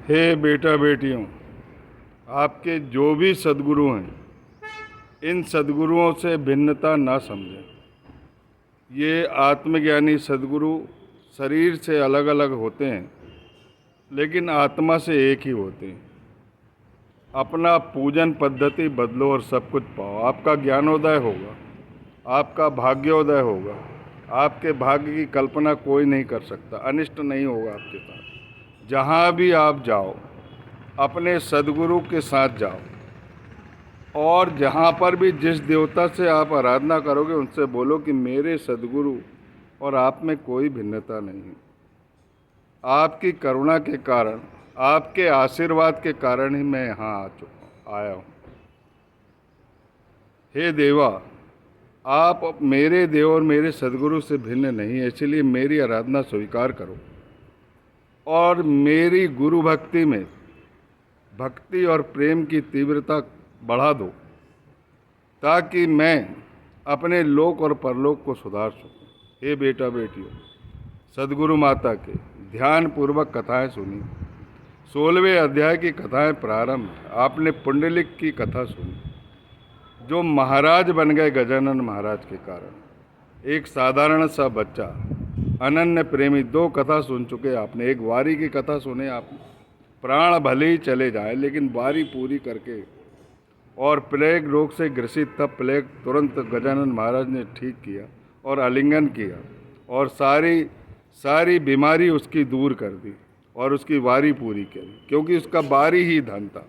हे बेटा बेटियों, आपके जो भी सद्गुरु हैं, इन सद्गुरुओं से भिन्नता ना समझें। ये आत्मज्ञानी सद्गुरु शरीर से अलग अलग होते हैं, लेकिन आत्मा से एक ही होते हैं। अपना पूजन पद्धति बदलो और सब कुछ पाओ। आपका ज्ञानोदय होगा, आपका भाग्योदय होगा। आपके भाग्य की कल्पना कोई नहीं कर सकता। अनिष्ट नहीं होगा आपके साथ। जहाँ भी आप जाओ, अपने सद्गुरु के साथ जाओ, और जहाँ पर भी जिस देवता से आप आराधना करोगे उनसे बोलो कि मेरे सद्गुरु और आप में कोई भिन्नता नहीं है। आपकी करुणा के कारण, आपके आशीर्वाद के कारण ही मैं यहाँ आया हूँ। हे देवा, आप मेरे देव और मेरे सद्गुरु से भिन्न नहीं है, इसलिए मेरी आराधना स्वीकार करो और मेरी गुरु भक्ति में भक्ति और प्रेम की तीव्रता बढ़ा दो, ताकि मैं अपने लोक और परलोक को सुधार सकूं। हे बेटा बेटियों, सद्गुरु माता के ध्यान पूर्वक कथाएं सुनी। 16वें अध्याय की कथाएं प्रारंभ। आपने पुंडलिक की कथा सुनी, जो महाराज बन गए गजानन महाराज के कारण। एक साधारण सा बच्चा, अनन्य प्रेमी। 2 कथा सुन चुके आपने। एक वारी की कथा सुने आपने। प्राण भले ही चले जाए, लेकिन वारी पूरी करके, और प्लेग रोग से ग्रसित था। प्लेग तुरंत गजानन महाराज ने ठीक किया और आलिंगन किया और सारी बीमारी उसकी दूर कर दी और उसकी वारी पूरी करी, क्योंकि उसका बारी ही धन था।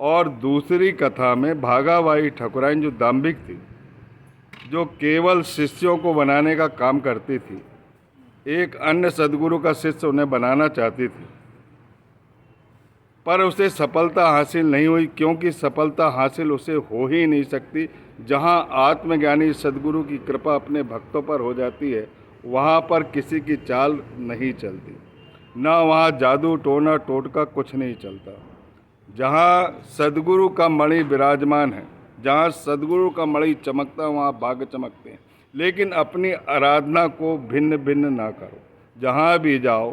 और दूसरी कथा में भागाबाई ठाकुराइन, जो दाम्भिक थी, जो केवल शिष्यों को बनाने का काम करती थी, एक अन्य सद्गुरु का शिष्य उन्हें बनाना चाहती थी, पर उसे सफलता हासिल नहीं हुई, क्योंकि सफलता हासिल उसे हो ही नहीं सकती। जहाँ आत्मज्ञानी सद्गुरु की कृपा अपने भक्तों पर हो जाती है, वहाँ पर किसी की चाल नहीं चलती, ना वहाँ जादू टोना टोटका कुछ नहीं चलता। जहाँ सद्गुरु का मणि विराजमान है, जहाँ सद्गुरु का मणि चमकता है, वहाँ भाग्य चमकते हैं। लेकिन अपनी आराधना को भिन्न भिन्न ना करो। जहाँ भी जाओ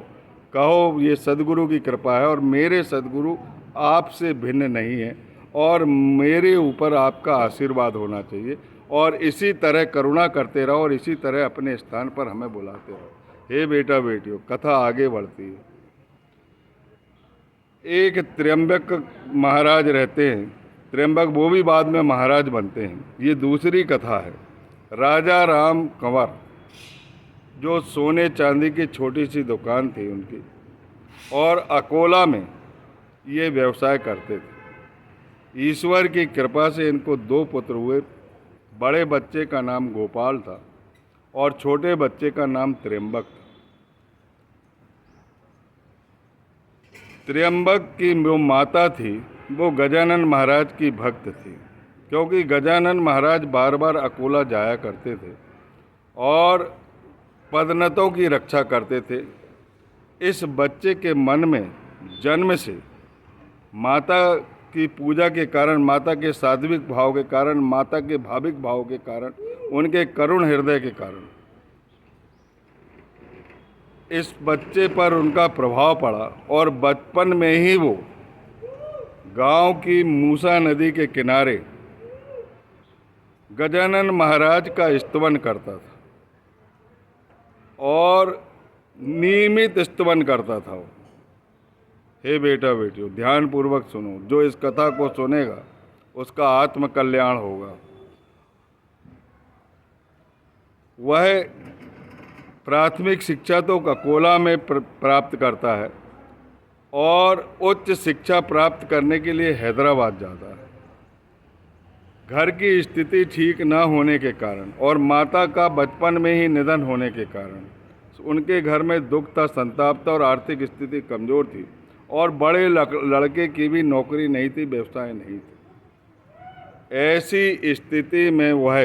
कहो ये सद्गुरु की कृपा है और मेरे सद्गुरु आपसे भिन्न नहीं है, और मेरे ऊपर आपका आशीर्वाद होना चाहिए, और इसी तरह करुणा करते रहो और इसी तरह अपने स्थान पर हमें बुलाते रहो। हे बेटा बेटियों, कथा आगे बढ़ती है। एक त्र्यंबक महाराज रहते हैं। त्र्यंबक वो भी बाद में महाराज बनते हैं। ये दूसरी कथा है। राजा राम कंवर, जो सोने चांदी की छोटी सी दुकान थी उनकी, और अकोला में ये व्यवसाय करते थे। ईश्वर की कृपा से इनको 2 पुत्र हुए। बड़े बच्चे का नाम गोपाल था और छोटे बच्चे का नाम त्र्यंबक था। त्र्यंबक की जो माता थी, वो गजानन महाराज की भक्त थी, क्योंकि गजानन महाराज बार बार अकोला जाया करते थे और पदनतों की रक्षा करते थे। इस बच्चे के मन में जन्म से माता की पूजा के कारण, माता के सात्विक भाव के कारण, माता के भाविक भाव के कारण, उनके करुण हृदय के कारण इस बच्चे पर उनका प्रभाव पड़ा, और बचपन में ही वो गांव की मूसा नदी के किनारे गजानन महाराज का स्तवन करता था, और नियमित स्तवन करता था वो। हे बेटा बेटियों, ध्यान पूर्वक सुनो। जो इस कथा को सुनेगा उसका आत्म कल्याण होगा। वह प्राथमिक शिक्षा तो अकोला में प्राप्त करता है, और उच्च शिक्षा प्राप्त करने के लिए हैदराबाद जाता है। घर की स्थिति ठीक न होने के कारण और माता का बचपन में ही निधन होने के कारण उनके घर में दुख था, संताप था, और आर्थिक स्थिति कमज़ोर थी, और बड़े लड़के की भी नौकरी नहीं थी, व्यवसाय नहीं थी। ऐसी स्थिति में वह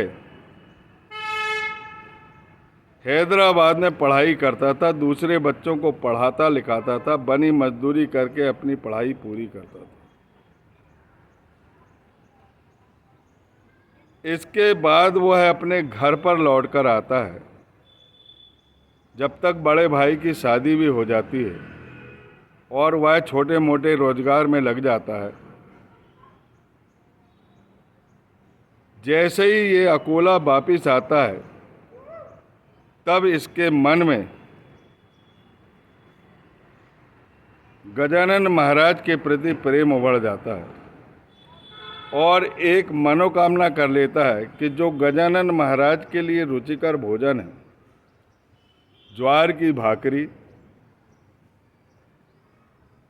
हैदराबाद में पढ़ाई करता था, दूसरे बच्चों को पढ़ाता लिखाता था, बनी मजदूरी करके अपनी पढ़ाई पूरी करता था। इसके बाद वह अपने घर पर लौटकर आता है। जब तक बड़े भाई की शादी भी हो जाती है, और वह छोटे मोटे रोजगार में लग जाता है। जैसे ही ये अकोला वापिस आता है तब इसके मन में गजानन महाराज के प्रति प्रेम उमड़ जाता है और एक मनोकामना कर लेता है कि जो गजानन महाराज के लिए रुचिकर भोजन है, ज्वार की भाकरी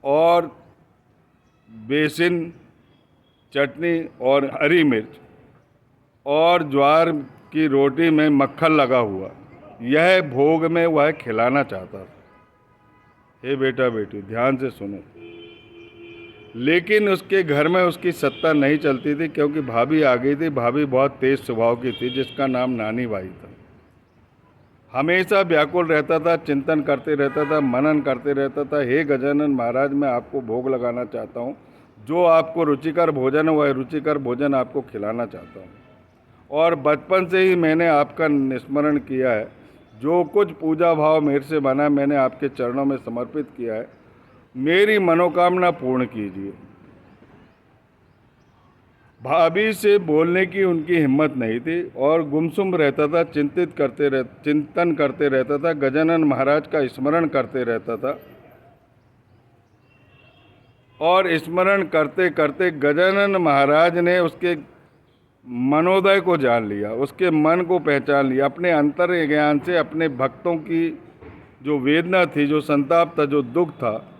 और बेसिन चटनी और हरी मिर्च और ज्वार की रोटी में मक्खन लगा हुआ, यह भोग में वह खिलाना चाहता था। हे बेटा बेटी ध्यान से सुनो। लेकिन उसके घर में उसकी सत्ता नहीं चलती थी, क्योंकि भाभी आ गई थी। भाभी बहुत तेज स्वभाव की थी, जिसका नाम नानी बाई था। हमेशा व्याकुल रहता था, चिंतन करते रहता था, मनन करते रहता था। हे गजानन महाराज, मैं आपको भोग लगाना चाहता हूँ, जो आपको रुचिकर भोजन है वह रुचिकर भोजन आपको खिलाना चाहता हूँ। और बचपन से ही मैंने आपका निस्मरण किया है, जो कुछ पूजा भाव मेरे से बना मैंने आपके चरणों में समर्पित किया है, मेरी मनोकामना पूर्ण कीजिए। भाभी से बोलने की उनकी हिम्मत नहीं थी और गुमसुम रहता था, चिंतन करते रहता था, गजानन महाराज का स्मरण करते रहता था। और स्मरण करते करते गजानन महाराज ने उसके मनोदय को जान लिया, उसके मन को पहचान लिया। अपने अंतर ज्ञान से अपने भक्तों की जो वेदना थी, जो संताप था, जो दुख था,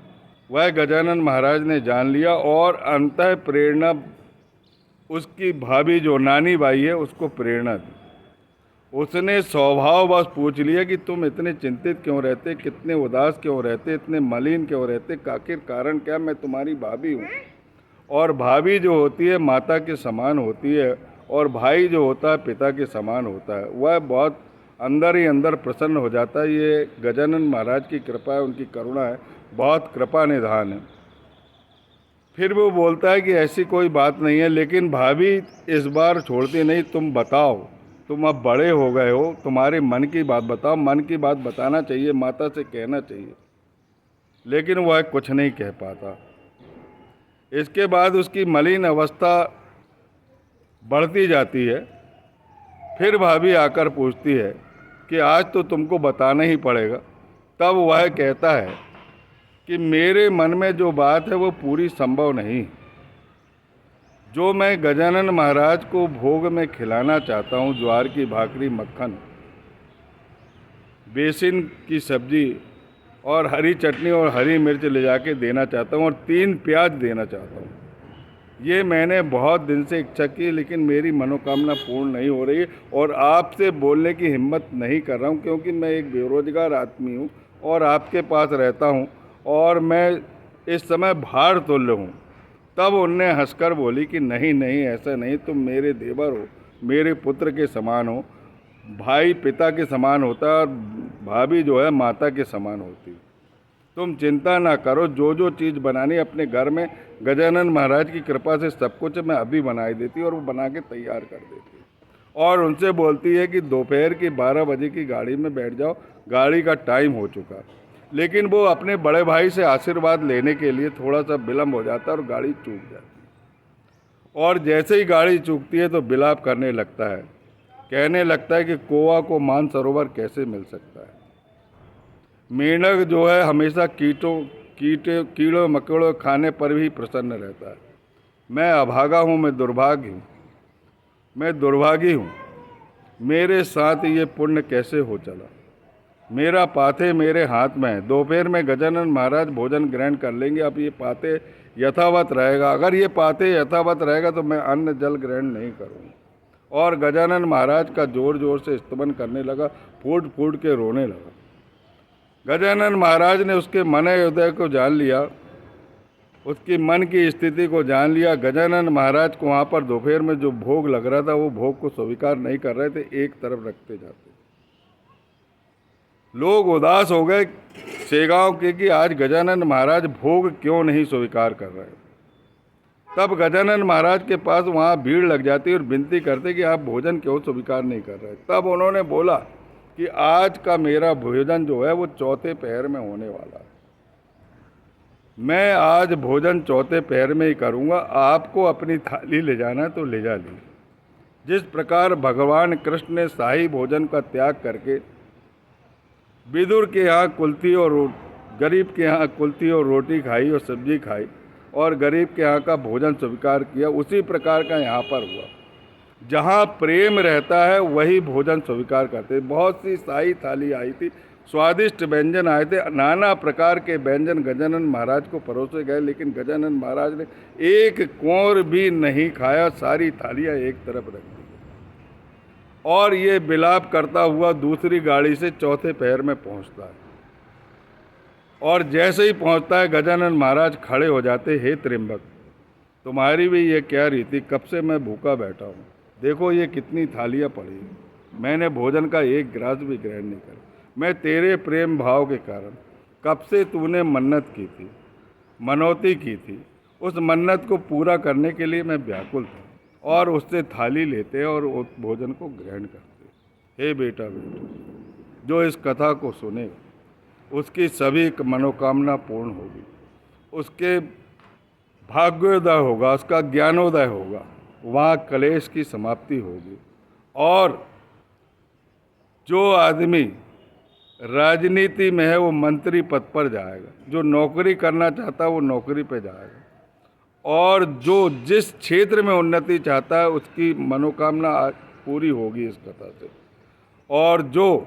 वह गजानन महाराज ने जान लिया और अंतः प्रेरणा उसकी भाभी जो नानी बाई है उसको प्रेरणा दी। उसने स्वभाववश पूछ लिया कि तुम इतने चिंतित क्यों रहते, कितने उदास क्यों रहते, इतने मलिन क्यों रहते, आखिर कारण क्या? मैं तुम्हारी भाभी हूँ। और भाभी जो होती है माता के समान होती है और भाई जो होता है पिता के समान होता है। वह बहुत अंदर ही अंदर प्रसन्न हो जाता है। ये गजानन महाराज की कृपा है, उनकी करुणा है, बहुत कृपा निधान है। फिर वो बोलता है कि ऐसी कोई बात नहीं है, लेकिन भाभी इस बार छोड़ती नहीं। तुम बताओ, तुम अब बड़े हो गए हो, तुम्हारे मन की बात बताओ। मन की बात बताना चाहिए, माता से कहना चाहिए। लेकिन वह कुछ नहीं कह पाता। इसके बाद उसकी मलिन अवस्था बढ़ती जाती है। फिर भाभी आकर पूछती है कि आज तो तुमको बताना ही पड़ेगा। तब वह कहता है कि मेरे मन में जो बात है वो पूरी संभव नहीं। जो मैं गजानन महाराज को भोग में खिलाना चाहता हूँ, ज्वार की भाकरी, मक्खन, बेसिन की सब्जी और हरी चटनी और हरी मिर्च ले जाके देना चाहता हूँ और 3 प्याज देना चाहता हूँ। ये मैंने बहुत दिन से इच्छा की, लेकिन मेरी मनोकामना पूर्ण नहीं हो रही और आपसे बोलने की हिम्मत नहीं कर रहा हूँ, क्योंकि मैं एक बेरोजगार आदमी हूँ और आपके पास रहता हूँ और मैं इस समय भार तुल्य हूँ। तब उनने हंसकर बोली कि नहीं नहीं, ऐसा नहीं, तुम मेरे देवर हो, मेरे पुत्र के समान हो। भाई पिता के समान होता है और भाभी जो है माता के समान होती है। तुम चिंता ना करो, जो जो चीज़ बनानी अपने घर में गजानन महाराज की कृपा से सब कुछ मैं अभी बनाई देती और वो बना के तैयार कर देती। और उनसे बोलती है कि दोपहर की 12 बजे की गाड़ी में बैठ जाओ, गाड़ी का टाइम हो चुका। लेकिन वो अपने बड़े भाई से आशीर्वाद लेने के लिए थोड़ा सा विलम्ब हो जाता है और गाड़ी चूक जाती है। और जैसे ही गाड़ी चूकती है तो विलाप करने लगता है, कहने लगता है कि कौवा को मानसरोवर कैसे मिल सकता है। मेंढक जो है हमेशा कीड़ों मकोड़ों खाने पर भी प्रसन्न रहता है। मैं अभागा हूँ, मैं दुर्भागी हूँ, मेरे साथ ये पुण्य कैसे हो चला। मेरा पाथे मेरे हाथ में है। दोपहर में गजानन महाराज भोजन ग्रहण कर लेंगे। अब ये पाथे यथावत रहेगा। अगर ये पाथे यथावत रहेगा तो मैं अन्न जल ग्रहण नहीं करूँगा। और गजानन महाराज का जोर जोर से स्तुति करने लगा, फूट फूट के रोने लगा। गजानन महाराज ने उसके मन हृदय को जान लिया, उसकी मन की स्थिति को जान लिया। गजानन महाराज को वहाँ पर दोपहर में जो भोग लग रहा था वो भोग को स्वीकार नहीं कर रहे थे, एक तरफ रखते जाते। लोग उदास हो गए शेगांव के कि आज गजानन महाराज भोग क्यों नहीं स्वीकार कर रहे। तब गजानन महाराज के पास वहाँ भीड़ लग जाती और विनती करते कि आप भोजन क्यों स्वीकार नहीं कर रहे। तब उन्होंने बोला कि आज का मेरा भोजन जो है वो चौथे पहर में होने वाला है। मैं आज भोजन चौथे पहर में ही करूँगा, आपको अपनी थाली ले जाना है तो ले जा ली। जिस प्रकार भगवान कृष्ण ने शाही भोजन का त्याग करके विदुर के यहाँ कुल्थी और गरीब के यहाँ कुल्थी और रोटी खाई और सब्जी खाई और गरीब के यहाँ का भोजन स्वीकार किया, उसी प्रकार का यहाँ पर हुआ। जहाँ प्रेम रहता है वही भोजन स्वीकार करते। बहुत सी शाही थाली आई थी, स्वादिष्ट व्यंजन आए थे, नाना प्रकार के व्यंजन गजानन महाराज को परोसे गए, लेकिन गजानन महाराज ने एक कोर भी नहीं खाया, सारी थालियाँ एक तरफ रख दी और ये विलाप करता हुआ दूसरी गाड़ी से चौथे पहर में पहुंचता है। और जैसे ही पहुंचता है गजानन महाराज खड़े हो जाते, हे त्रिंबक, तुम्हारी भी ये क्या रीति, कब से मैं भूखा बैठा हूँ, देखो ये कितनी थालियाँ पड़ी हैं, मैंने भोजन का एक गिलास भी ग्रहण नहीं करा। मैं तेरे प्रेम भाव के कारण, कब से तूने मन्नत की थी, मनौती की थी, उस मन्नत को पूरा करने के लिए मैं व्याकुल था। और उससे थाली लेते और उस भोजन को ग्रहण करते। हे बेटा, जो इस कथा को सुनेगा उसकी सभी मनोकामना पूर्ण होगी, उसके भाग्योदय होगा, उसका ज्ञानोदय होगा, वहाँ कलेश की समाप्ति होगी। और जो आदमी राजनीति में है वो मंत्री पद पर जाएगा, जो नौकरी करना चाहता है वो नौकरी पे जाएगा, और जो जिस क्षेत्र में उन्नति चाहता है उसकी मनोकामना पूरी होगी इस कथा से। और जो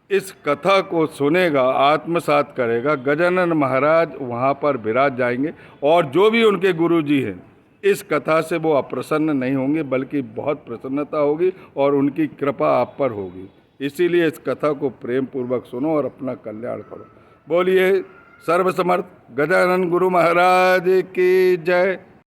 इस कथा को सुनेगा, आत्मसात करेगा, गजानन महाराज वहाँ पर विराज जाएंगे और जो भी उनके गुरुजी हैं इस कथा से वो अप्रसन्न नहीं होंगे, बल्कि बहुत प्रसन्नता होगी और उनकी कृपा आप पर होगी। इसीलिए इस कथा को प्रेम पूर्वक सुनो और अपना कल्याण करो। बोलिए सर्वसमर्थ गजानन गुरु महाराज की जय।